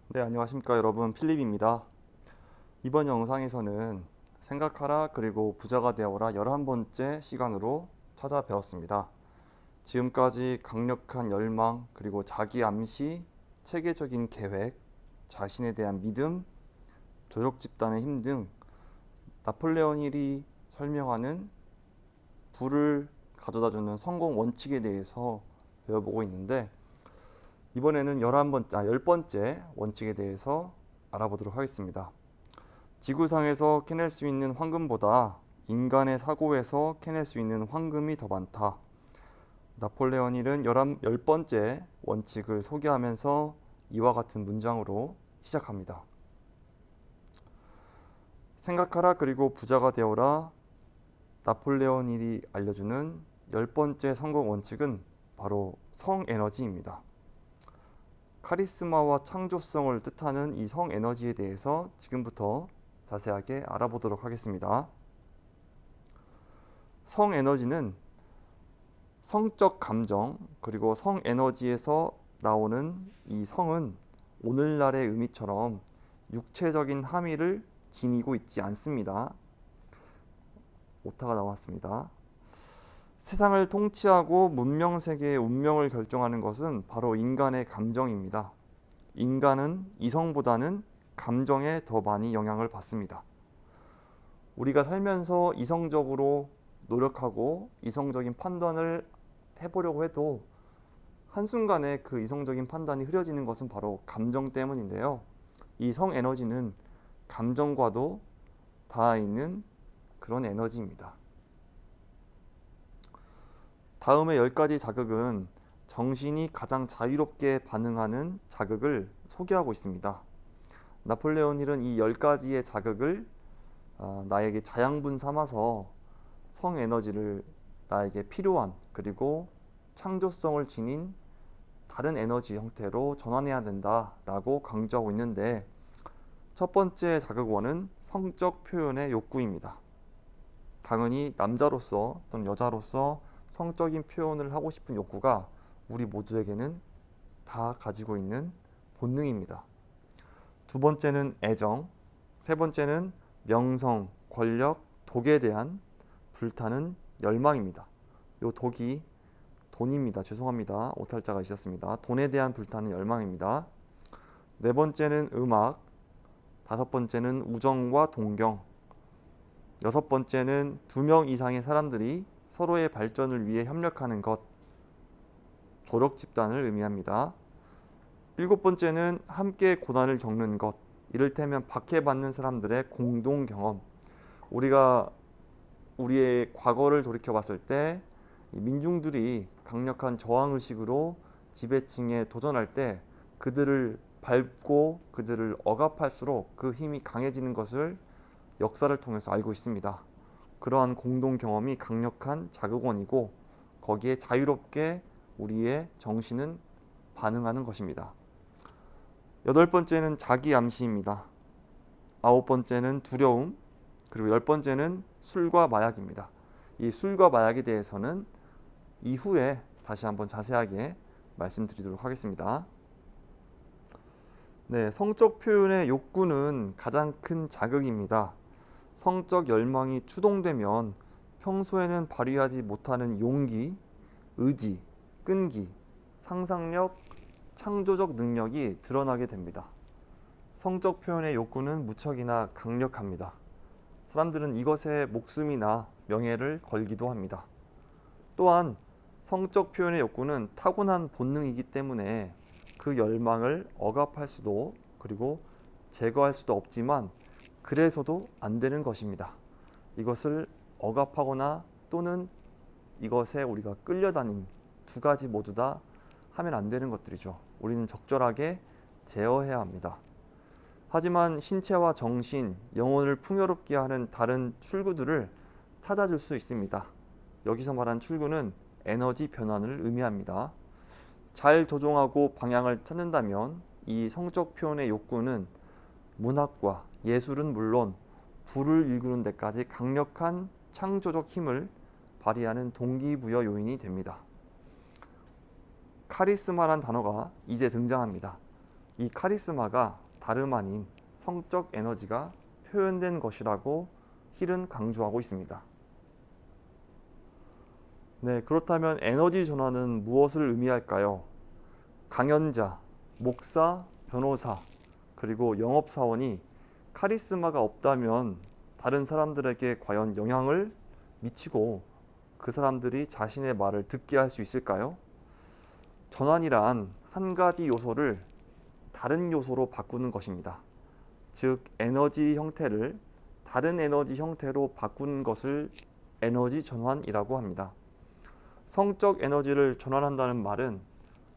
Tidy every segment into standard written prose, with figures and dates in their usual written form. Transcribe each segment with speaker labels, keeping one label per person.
Speaker 1: 네, 안녕하십니까 여러분, 필립입니다. 이번 영상에서는 생각하라 그리고 부자가 되어라 11번째 시간으로 찾아뵈었습니다. 지금까지 강력한 열망 그리고 자기 암시, 체계적인 계획, 자신에 대한 믿음, 조력 집단의 힘 등 나폴레옹 힐이 설명하는 부를 가져다주는 성공 원칙에 대해서 배워보고 있는데, 이번에는 10번째 원칙에 대해서 알아보도록 하겠습니다. 지구상에서 캐낼 수 있는 황금보다 인간의 사고에서 캐낼 수 있는 황금이 더 많다. 나폴레옹 힐은 10번째 원칙을 소개하면서 이와 같은 문장으로 시작합니다. 생각하라 그리고 부자가 되어라. 나폴레옹 힐이 알려주는 10번째 성공 원칙은 바로 성에너지입니다. 카리스마와 창조성을 뜻하는 이 성에너지에 대해서 지금부터 자세하게 알아보도록 하겠습니다. 성에너지는 성적 감정 그리고 성에너지에서 나오는 이 성은 오늘날의 의미처럼 육체적인 함의를 지니고 있지 않습니다. 오타가 나왔습니다. 세상을 통치하고 문명세계의 운명을 결정하는 것은 바로 인간의 감정입니다. 인간은 이성보다는 감정에 더 많이 영향을 받습니다. 우리가 살면서 이성적으로 노력하고 이성적인 판단을 해보려고 해도 한순간에 그 이성적인 판단이 흐려지는 것은 바로 감정 때문인데요. 이 성에너지는 감정과도 닿아 있는 그런 에너지입니다. 다음의 10가지 자극은 정신이 가장 자유롭게 반응하는 자극을 소개하고 있습니다. 나폴레옹 힐은 이 10가지의 자극을 나에게 자양분 삼아서 성에너지를 나에게 필요한 그리고 창조성을 지닌 다른 에너지 형태로 전환해야 된다라고 강조하고 있는데, 첫 번째 자극원은 성적 표현의 욕구입니다. 당연히 남자로서 또는 여자로서 성적인 표현을 하고 싶은 욕구가 우리 모두에게는 다 가지고 있는 본능입니다. 두 번째는 애정, 세 번째는 명성, 권력, 독에 대한 불타는 열망입니다. 요 독이 돈입니다. 죄송합니다. 오탈자가 있었습니다. 돈에 대한 불타는 열망입니다. 네 번째는 음악, 다섯 번째는 우정과 동경, 여섯 번째는 2명 이상의 사람들이 서로의 발전을 위해 협력하는 것, 조력 집단을 의미합니다. 일곱 번째는 함께 고난을 겪는 것, 이를테면 박해받는 사람들의 공동 경험. 우리가 우리의 과거를 돌이켜 봤을 때 민중들이 강력한 저항의식으로 지배층에 도전할 때 그들을 밟고 그들을 억압할수록 그 힘이 강해지는 것을 역사를 통해서 알고 있습니다. 그러한 공동 경험이 강력한 자극원이고 거기에 자유롭게 우리의 정신은 반응하는 것입니다. 여덟 번째는 자기 암시입니다. 아홉 번째는 두려움, 그리고 열 번째는 술과 마약입니다. 이 술과 마약에 대해서는 이후에 다시 한번 자세하게 말씀드리도록 하겠습니다. 네, 성적 표현의 욕구는 가장 큰 자극입니다. 성적 열망이 추동되면 평소에는 발휘하지 못하는 용기, 의지, 끈기, 상상력, 창조적 능력이 드러나게 됩니다. 성적 표현의 욕구는 무척이나 강력합니다. 사람들은 이것에 목숨이나 명예를 걸기도 합니다. 또한 성적 표현의 욕구는 타고난 본능이기 때문에 그 열망을 억압할 수도 그리고 제거할 수도 없지만 그래서도 안 되는 것입니다. 이것을 억압하거나 또는 이것에 우리가 끌려다닌 두 가지 모두 다 하면 안 되는 것들이죠. 우리는 적절하게 제어해야 합니다. 하지만 신체와 정신, 영혼을 풍요롭게 하는 다른 출구들을 찾아줄 수 있습니다. 여기서 말한 출구는 에너지 변환을 의미합니다. 잘 조종하고 방향을 찾는다면 이 성적 표현의 욕구는 문학과 예술은 물론 부를 일구는 데까지 강력한 창조적 힘을 발휘하는 동기부여 요인이 됩니다. 카리스마란 단어가 이제 등장합니다. 이 카리스마가 다름 아닌 성적 에너지가 표현된 것이라고 힐은 강조하고 있습니다. 네, 그렇다면 에너지 전환은 무엇을 의미할까요? 강연자, 목사, 변호사, 그리고 영업사원이 카리스마가 없다면 다른 사람들에게 과연 영향을 미치고 그 사람들이 자신의 말을 듣게 할 수 있을까요? 전환이란 한 가지 요소를 다른 요소로 바꾸는 것입니다. 즉, 에너지 형태를 다른 에너지 형태로 바꾸는 것을 에너지 전환이라고 합니다. 성적 에너지를 전환한다는 말은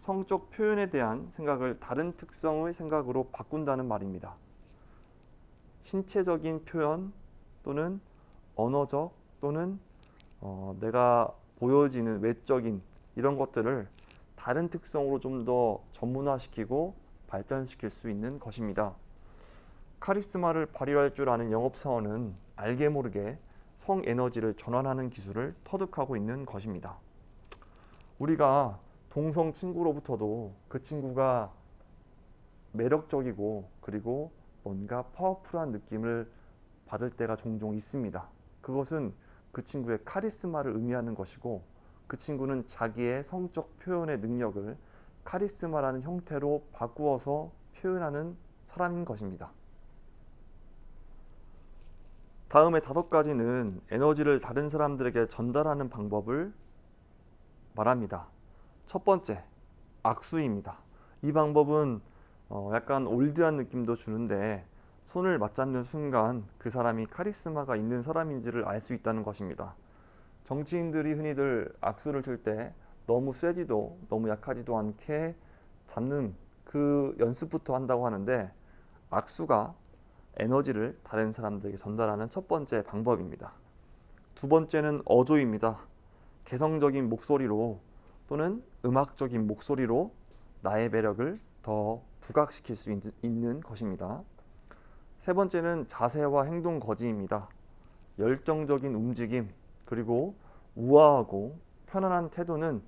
Speaker 1: 성적 표현에 대한 생각을 다른 특성의 생각으로 바꾼다는 말입니다. 신체적인 표현 또는 언어적 또는 내가 보여지는 외적인 이런 것들을 다른 특성으로 좀 더 전문화시키고 발전시킬 수 있는 것입니다. 카리스마를 발휘할 줄 아는 영업사원은 알게 모르게 성 에너지를 전환하는 기술을 터득하고 있는 것입니다. 우리가 동성 친구로부터도 그 친구가 매력적이고 그리고 뭔가 파워풀한 느낌을 받을 때가 종종 있습니다. 그것은 그 친구의 카리스마를 의미하는 것이고 그 친구는 자기의 성적 표현의 능력을 카리스마라는 형태로 바꾸어서 표현하는 사람인 것입니다. 다음에 5가지는 에너지를 다른 사람들에게 전달하는 방법을 말합니다. 첫 번째, 악수입니다. 이 방법은 약간 올드한 느낌도 주는데 손을 맞잡는 순간 그 사람이 카리스마가 있는 사람인지를 알 수 있다는 것입니다. 정치인들이 흔히들 악수를 칠 때 너무 세지도 너무 약하지도 않게 잡는 그 연습부터 한다고 하는데 악수가 에너지를 다른 사람들에게 전달하는 첫 번째 방법입니다. 두 번째는 어조입니다. 개성적인 목소리로 또는 음악적인 목소리로 나의 매력을 더 부각시킬 수 있는 것입니다. 세 번째는 자세와 행동 거지입니다. 열정적인 움직임 그리고 우아하고 편안한 태도는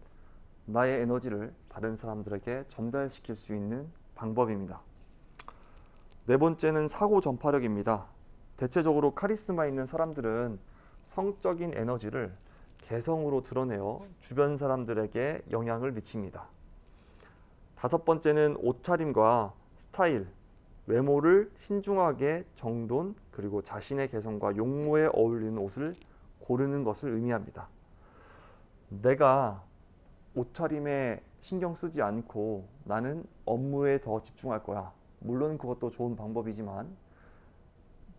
Speaker 1: 나의 에너지를 다른 사람들에게 전달시킬 수 있는 방법입니다. 네 번째는 사고 전파력입니다. 대체적으로 카리스마 있는 사람들은 성적인 에너지를 개성으로 드러내어 주변 사람들에게 영향을 미칩니다. 다섯 번째는 옷차림과 스타일, 외모를 신중하게 정돈 그리고 자신의 개성과 용모에 어울리는 옷을 고르는 것을 의미합니다. 내가 옷차림에 신경 쓰지 않고 나는 업무에 더 집중할 거야. 물론 그것도 좋은 방법이지만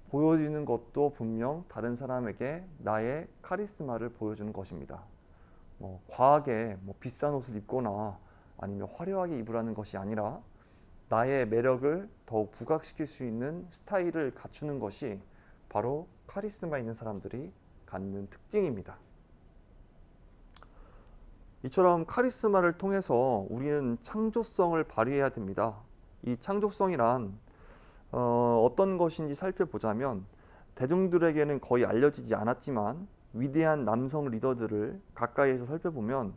Speaker 1: 보여지는 것도 분명 다른 사람에게 나의 카리스마를 보여주는 것입니다. 과하게 비싼 옷을 입거나 아니면 화려하게 입으라는 것이 아니라 나의 매력을 더욱 부각시킬 수 있는 스타일을 갖추는 것이 바로 카리스마 있는 사람들이 갖는 특징입니다. 이처럼 카리스마를 통해서 우리는 창조성을 발휘해야 됩니다. 이 창조성이란 어떤 것인지 살펴보자면 대중들에게는 거의 알려지지 않았지만 위대한 남성 리더들을 가까이에서 살펴보면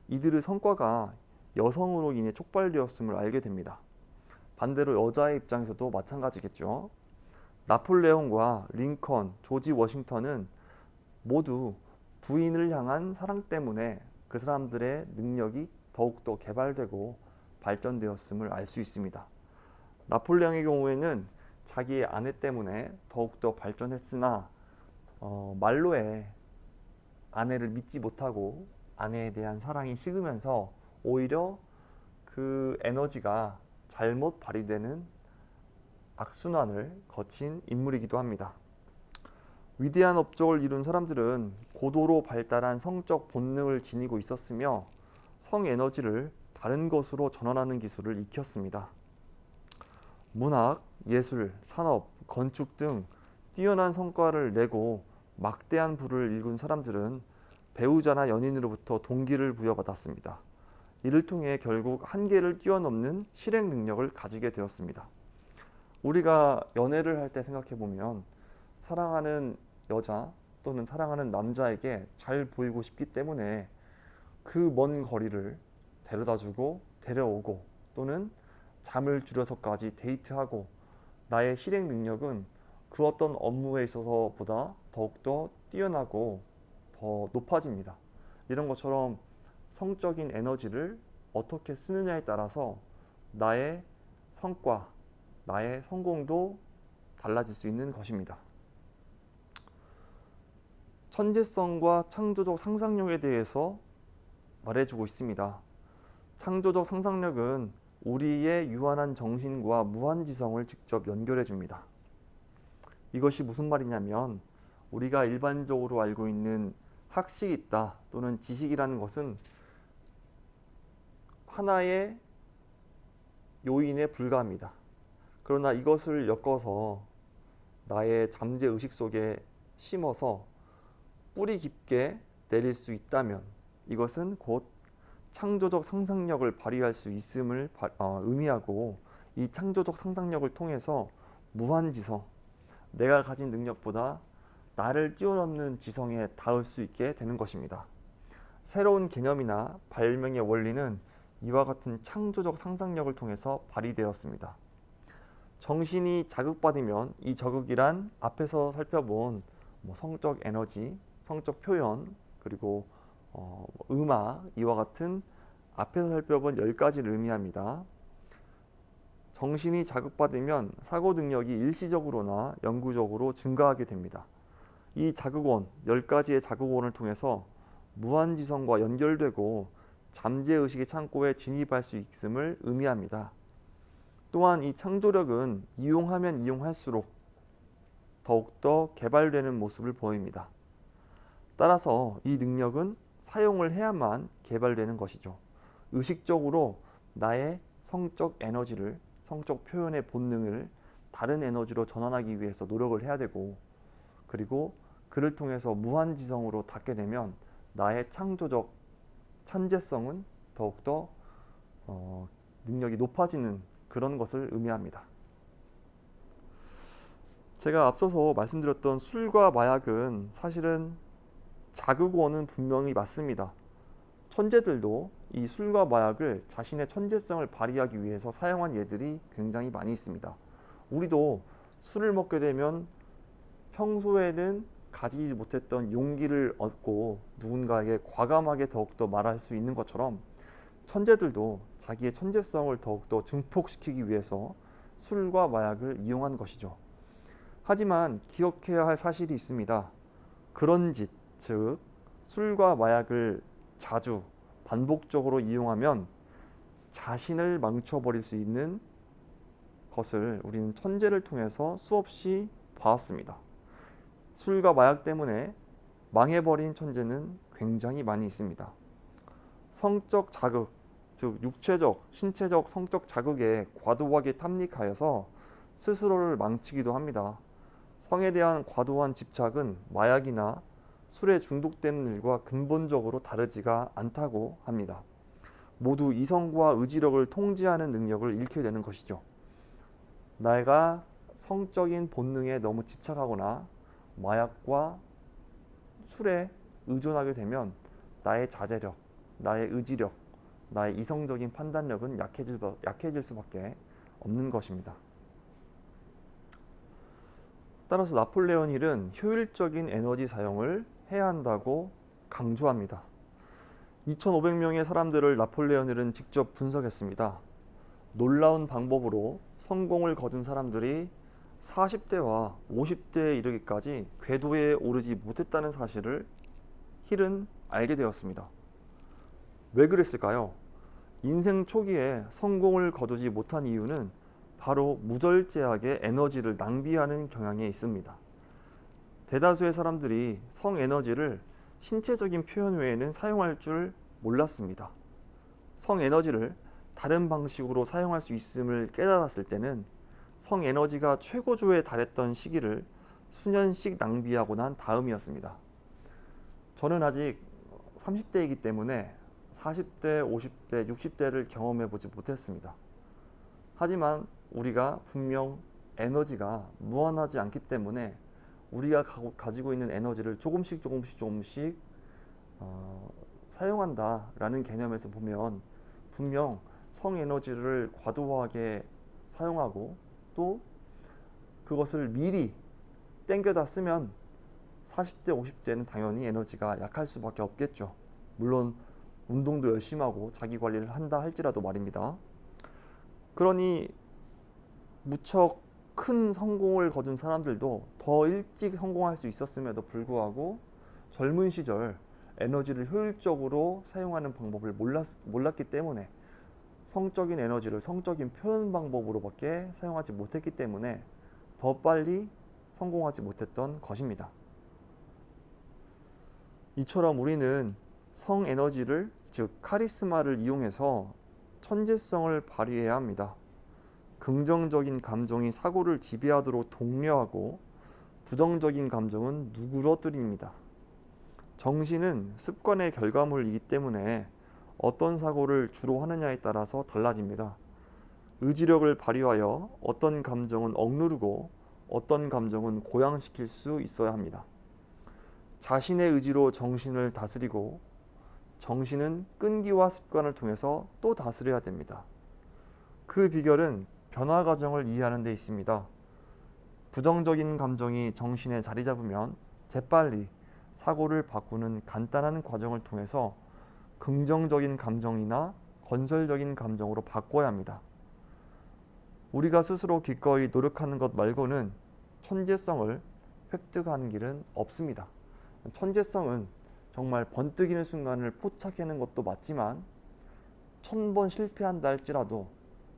Speaker 1: 이들의 성과가 여성으로 인해 촉발되었음을 알게 됩니다. 반대로 여자의 입장에서도 마찬가지겠죠. 나폴레옹과 링컨, 조지 워싱턴은 모두 부인을 향한 사랑 때문에 그 사람들의 능력이 더욱더 개발되고 발전되었음을 알 수 있습니다. 나폴레옹의 경우에는 자기의 아내 때문에 더욱더 발전했으나 말로에 아내를 믿지 못하고 아내에 대한 사랑이 식으면서 오히려 그 에너지가 잘못 발휘되는 악순환을 거친 인물이기도 합니다. 위대한 업적을 이룬 사람들은 고도로 발달한 성적 본능을 지니고 있었으며 성 에너지를 다른 것으로 전환하는 기술을 익혔습니다. 문학, 예술, 산업, 건축 등 뛰어난 성과를 내고 막대한 부를 일군 사람들은 배우자나 연인으로부터 동기를 부여받았습니다. 이를 통해 결국 한계를 뛰어넘는 실행 능력을 가지게 되었습니다. 우리가 연애를 할 때 생각해 보면 사랑하는 여자 또는 사랑하는 남자에게 잘 보이고 싶기 때문에 그 먼 거리를 데려다주고 데려오고 또는 잠을 줄여서까지 데이트하고 나의 실행 능력은 그 어떤 업무에 있어서보다 더욱더 뛰어나고 더 높아집니다. 이런 것처럼 성적인 에너지를 어떻게 쓰느냐에 따라서 나의 성과, 나의 성공도 달라질 수 있는 것입니다. 천재성과 창조적 상상력에 대해서 말해주고 있습니다. 창조적 상상력은 우리의 유한한 정신과 무한지성을 직접 연결해 줍니다. 이것이 무슨 말이냐면 우리가 일반적으로 알고 있는 학식이 있다 또는 지식이라는 것은 하나의 요인에 불과합니다. 그러나 이것을 엮어서 나의 잠재 의식 속에 심어서 뿌리 깊게 내릴 수 있다면 이것은 곧 창조적 상상력을 발휘할 수 있음을 의미하고, 이 창조적 상상력을 통해서 무한지성, 내가 가진 능력보다 나를 뛰어넘는 지성에 닿을 수 있게 되는 것입니다. 새로운 개념이나 발명의 원리는 이와 같은 창조적 상상력을 통해서 발휘되었습니다. 정신이 자극받으면 이 자극이란 앞에서 살펴본 성적 에너지, 성적 표현, 그리고 음악, 이와 같은 앞에서 살펴본 10가지를 의미합니다. 정신이 자극받으면 사고 능력이 일시적으로나 영구적으로 증가하게 됩니다. 이 자극원, 10가지의 자극원을 통해서 무한지성과 연결되고 잠재의식의 창고에 진입할 수 있음을 의미합니다. 또한 이 창조력은 이용하면 이용할수록 더욱더 개발되는 모습을 보입니다. 따라서 이 능력은 사용을 해야만 개발되는 것이죠. 의식적으로 나의 성적 에너지를, 성적 표현의 본능을 다른 에너지로 전환하기 위해서 노력을 해야 되고, 그리고 그를 통해서 무한지성으로 닿게 되면 나의 창조적 천재성은 더욱더 능력이 높아지는 그런 것을 의미합니다. 제가 앞서서 말씀드렸던 술과 마약은 사실은 자극원은 분명히 맞습니다. 천재들도 이 술과 마약을 자신의 천재성을 발휘하기 위해서 사용한 예들이 굉장히 많이 있습니다. 우리도 술을 먹게 되면 평소에는 가지지 못했던 용기를 얻고 누군가에게 과감하게 더욱더 말할 수 있는 것처럼, 천재들도 자기의 천재성을 더욱더 증폭시키기 위해서 술과 마약을 이용한 것이죠. 하지만 기억해야 할 사실이 있습니다. 그런 짓, 즉 술과 마약을 자주 반복적으로 이용하면 자신을 망쳐버릴 수 있는 것을 우리는 천재를 통해서 수없이 봐왔습니다. 술과 마약 때문에 망해버린 천재는 굉장히 많이 있습니다. 성적 자극, 즉 육체적, 신체적 성적 자극에 과도하게 탐닉하여서 스스로를 망치기도 합니다. 성에 대한 과도한 집착은 마약이나 술에 중독되는 일과 근본적으로 다르지가 않다고 합니다. 모두 이성과 의지력을 통제하는 능력을 잃게 되는 것이죠. 내가 성적인 본능에 너무 집착하거나 마약과 술에 의존하게 되면 나의 자제력, 나의 의지력, 나의 이성적인 판단력은 약해질 수밖에 없는 것입니다. 따라서 나폴레옹 힐은 효율적인 에너지 사용을 해야 한다고 강조합니다. 2,500명의 사람들을 나폴레옹 힐은 직접 분석했습니다. 놀라운 방법으로 성공을 거둔 사람들이 40대와 50대에 이르기까지 궤도에 오르지 못했다는 사실을 힐은 알게 되었습니다. 왜 그랬을까요? 인생 초기에 성공을 거두지 못한 이유는 바로 무절제하게 에너지를 낭비하는 경향에 있습니다. 대다수의 사람들이 성 에너지를 신체적인 표현 외에는 사용할 줄 몰랐습니다. 성 에너지를 다른 방식으로 사용할 수 있음을 깨달았을 때는 성 에너지가 최고조에 달했던 시기를 수년씩 낭비하고 난 다음이었습니다. 저는 아직 30대이기 때문에 40대, 50대, 60대를 경험해 보지 못했습니다. 하지만 우리가 분명 에너지가 무한하지 않기 때문에 우리가 가지고 있는 에너지를 조금씩 사용한다라는 개념에서 보면 분명 성에너지를 과도하게 사용하고 또 그것을 미리 땡겨다 쓰면 40대, 50대는 당연히 에너지가 약할 수밖에 없겠죠. 물론 운동도 열심히 하고 자기 관리를 한다 할지라도 말입니다. 그러니 무척 큰 성공을 거둔 사람들도 더 일찍 성공할 수 있었음에도 불구하고 젊은 시절 에너지를 효율적으로 사용하는 방법을 몰랐기 때문에 성적인 에너지를 성적인 표현 방법으로밖에 사용하지 못했기 때문에 더 빨리 성공하지 못했던 것입니다. 이처럼 우리는 성 에너지를, 즉 카리스마를 이용해서 천재성을 발휘해야 합니다. 긍정적인 감정이 사고를 지배하도록 독려하고 부정적인 감정은 누그러뜨립니다. 정신은 습관의 결과물이기 때문에 어떤 사고를 주로 하느냐에 따라서 달라집니다. 의지력을 발휘하여 어떤 감정은 억누르고 어떤 감정은 고양시킬 수 있어야 합니다. 자신의 의지로 정신을 다스리고 정신은 끈기와 습관을 통해서 또 다스려야 됩니다. 그 비결은 변화 과정을 이해하는 데 있습니다. 부정적인 감정이 정신에 자리 잡으면 재빨리 사고를 바꾸는 간단한 과정을 통해서 긍정적인 감정이나 건설적인 감정으로 바꿔야 합니다. 우리가 스스로 기꺼이 노력하는 것 말고는 천재성을 획득하는 길은 없습니다. 천재성은 정말 번뜩이는 순간을 포착하는 것도 맞지만 1000번 실패한다 할지라도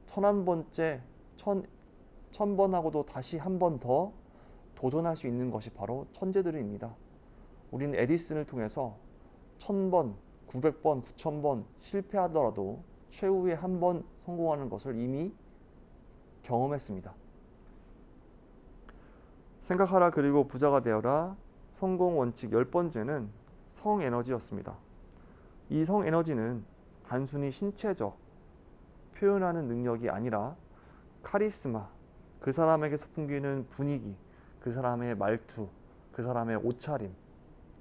Speaker 1: 1001번째 1000번 하고도 다시 한 번 더 도전할 수 있는 것이 바로 천재들입니다. 우리는 에디슨을 통해서 1000번, 900번, 9000번 실패하더라도 최후에 한 번 성공하는 것을 이미 경험했습니다. 생각하라 그리고 부자가 되어라. 성공 원칙 10번째는 성에너지였습니다. 이 성에너지는 단순히 신체적 표현하는 능력이 아니라 카리스마, 그 사람에게서 풍기는 분위기, 그 사람의 말투, 그 사람의 옷차림,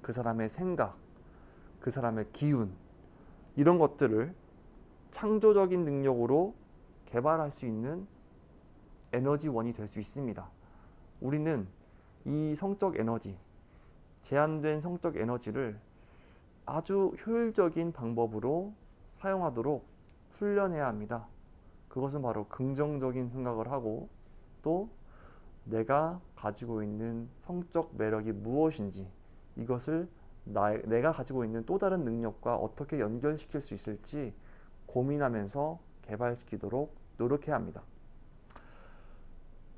Speaker 1: 그 사람의 생각, 그 사람의 기운, 이런 것들을 창조적인 능력으로 개발할 수 있는 에너지원이 될 수 있습니다. 우리는 이 성적 에너지, 제한된 성적 에너지를 아주 효율적인 방법으로 사용하도록 훈련해야 합니다. 그것은 바로 긍정적인 생각을 하고 또 내가 가지고 있는 성적 매력이 무엇인지, 이것을 내가 가지고 있는 또 다른 능력과 어떻게 연결시킬 수 있을지 고민하면서 개발시키도록 노력해야 합니다.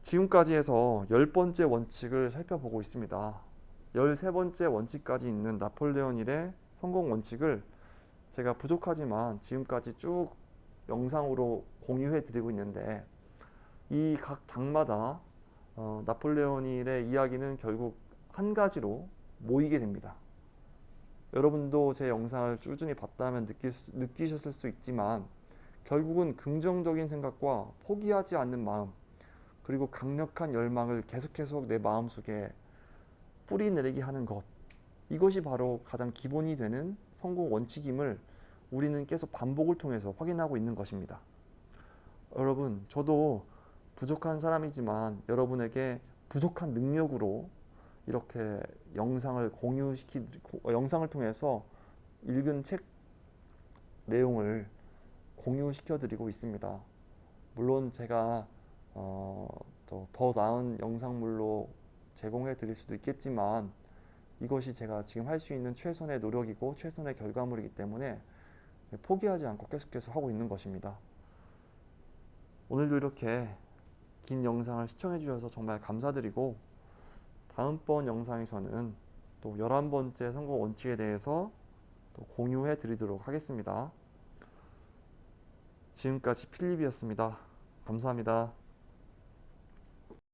Speaker 1: 지금까지 해서 10번째 원칙을 살펴보고 있습니다. 13번째 원칙까지 있는 나폴레옹 힐의 성공 원칙을 제가 부족하지만 지금까지 쭉 영상으로 공유해 드리고 있는데, 이 각 장마다 나폴레옹 힐의 이야기는 결국 한 가지로 모이게 됩니다. 여러분도 제 영상을 꾸준히 봤다면 느끼셨을 수 있지만 결국은 긍정적인 생각과 포기하지 않는 마음, 그리고 강력한 열망을 계속해서 내 마음속에 뿌리내리게 하는 것, 이것이 바로 가장 기본이 되는 성공 원칙임을 우리는 계속 반복을 통해서 확인하고 있는 것입니다. 여러분, 저도 부족한 사람이지만 여러분에게 부족한 능력으로 이렇게 영상을 영상을 통해서 읽은 책 내용을 공유시켜 드리고 있습니다. 물론 제가 더 나은 영상물로 제공해 드릴 수도 있겠지만 이것이 제가 지금 할 수 있는 최선의 노력이고 최선의 결과물이기 때문에 포기하지 않고 계속해서 하고 있는 것입니다. 오늘도 이렇게 긴 영상을 시청해 주셔서 정말 감사드리고, 다음번 영상에서는 또 11번째 성공 원칙에 대해서 또 공유해 드리도록 하겠습니다. 지금까지 필립이었습니다. 감사합니다.